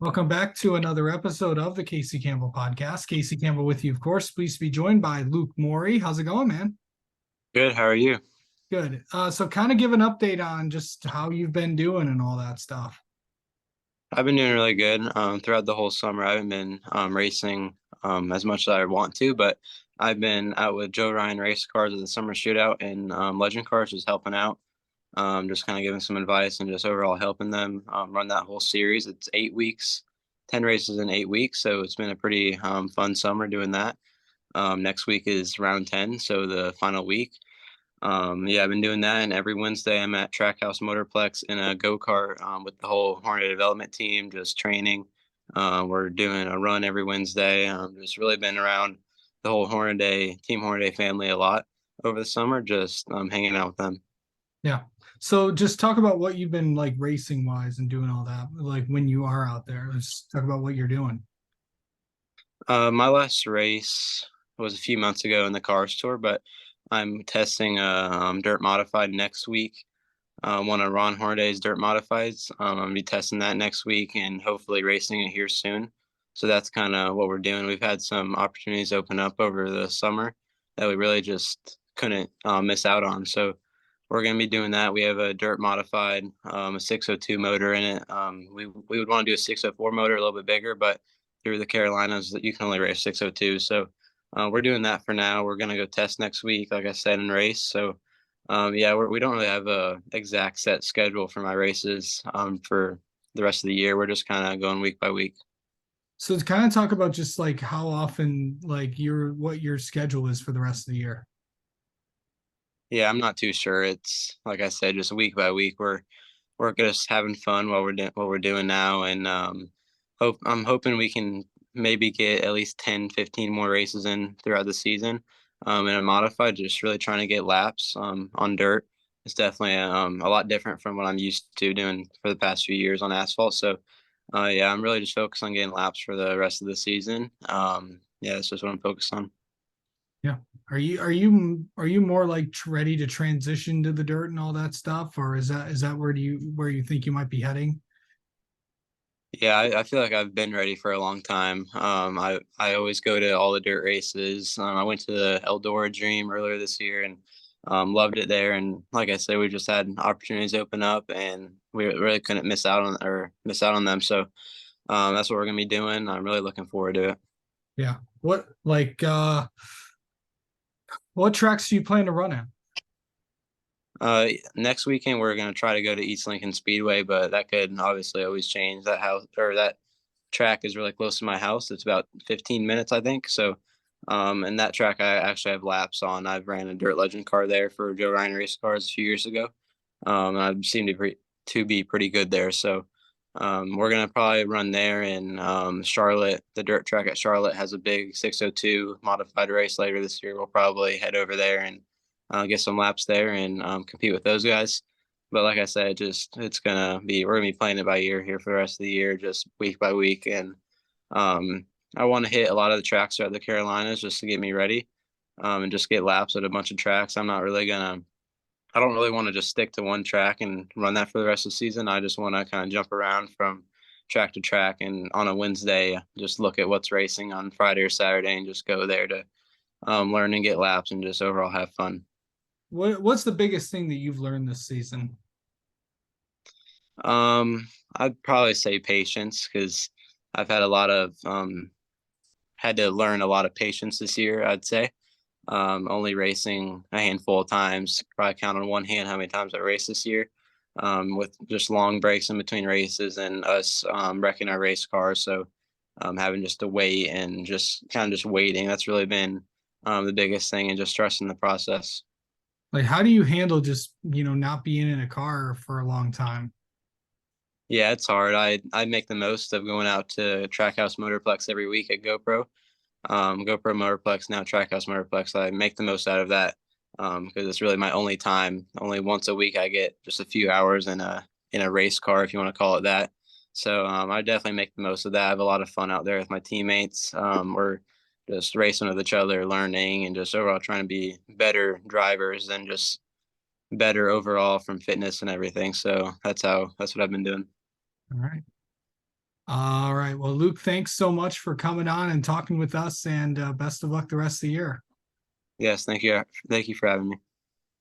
Welcome back to another episode of the Casey Campbell podcast. Casey Campbell with you, of course. Pleased to be joined by Luke Morey. How's it going, man? Good. How are you? Good. So kind of give an update on just how you've been doing and all that stuff. I've been doing really good throughout the whole summer. I haven't been racing as much as I want to, but I've been out with Joe Ryan race cars at the summer shootout and Legend Cars, just helping out, just kind of giving some advice and just overall helping them run that whole series. It's 8 weeks, 10 races in 8 weeks, so it's been a pretty fun summer doing that. Next week is round 10, so the final week. Yeah, I've been doing that, and every Wednesday I'm at Trackhouse Motorplex in a go-kart with the whole Hornet development team, just training. We're doing a run every Wednesday. Just really been around the whole Team Hornet family a lot over the summer, just hanging out with them. Yeah. So just talk about what you've been like racing wise and doing all that. Like when you are out there, let's talk about what you're doing. My last race was a few months ago in the Cars Tour, but I'm testing a dirt modified next week. One of Ron Hornaday's dirt modifieds. I'm gonna be testing that next week and hopefully racing it here soon. So that's kind of what we're doing. We've had some opportunities open up over the summer that we really just couldn't miss out on. So we're gonna be doing that. We have a dirt modified, a 602 motor in it. We would want to do a 604 motor a little bit bigger, but through the Carolinas, you can only race 602. So we're doing that for now. We're gonna go test next week, like I said, and race. So yeah, we don't really have a exact set schedule for my races for the rest of the year. We're just kind of going week by week. So to kind of talk about just like how often like what your schedule is for the rest of the year. Yeah, I'm not too sure. It's like I said, just week by week. We're just having fun while what we're doing now, and I'm hoping we can maybe get at least 10, 15 more races in throughout the season. And a modified, just really trying to get laps on dirt. It's definitely a lot different from what I'm used to doing for the past few years on asphalt. So, yeah, I'm really just focused on getting laps for the rest of the season. Yeah, that's just what I'm focused on. Yeah. Are you more like ready to transition to the dirt and all that stuff, or is that where you think you might be heading? Yeah, I feel like I've been ready for a long time. I always go to all the dirt races. I went to the Eldora Dream earlier this year and loved it there. And like I said, we just had opportunities open up, and we really couldn't miss out on them. So that's what we're gonna be doing. I'm really looking forward to it. Yeah. What tracks do you plan to run at? Next weekend we're gonna try to go to East Lincoln Speedway, but that could obviously always change. That track is really close to my house. It's about 15 minutes, I think. So, and that track I actually have laps on. I've ran a dirt legend car there for Joe Ryan race cars a few years ago. And I seem to be pretty good there. So, we're gonna probably run there in Charlotte. The dirt track at Charlotte has a big 602 modified race later this year. We'll probably head over there and get some laps there and compete with those guys. But like I said, just we're gonna be playing it by ear here for the rest of the year, just week by week. And um, I want to hit a lot of the tracks throughout the Carolinas just to get me ready and just get laps at a bunch of tracks. I don't really want to just stick to one track and run that for the rest of the season. I just want to kind of jump around from track to track and on a Wednesday, just look at what's racing on Friday or Saturday and just go there to learn and get laps and just overall have fun. What's the biggest thing that you've learned this season? I'd probably say patience because I've had a lot of had to learn a lot of patience this year. I'd say only racing a handful of times, probably count on one hand how many times I raced this year. With just long breaks in between races and us wrecking our race cars, so having just to wait and just kind of just waiting. That's really been the biggest thing, and just trusting the process. Like how do you handle just, not being in a car for a long time? Yeah, it's hard. I make the most of going out to Trackhouse Motorplex every week at GoPro Motorplex, now Trackhouse Motorplex. I make the most out of that because it's really my only time. Only once a week I get just a few hours in a race car, if you want to call it that. So I definitely make the most of that. I have a lot of fun out there with my teammates. We're just racing with each other, learning, and just overall trying to be better drivers and just better overall from fitness and everything. So that's what I've been doing. All right. All right. Well, Luke, thanks so much for coming on and talking with us, and best of luck the rest of the year. Yes, thank you. Thank you for having me.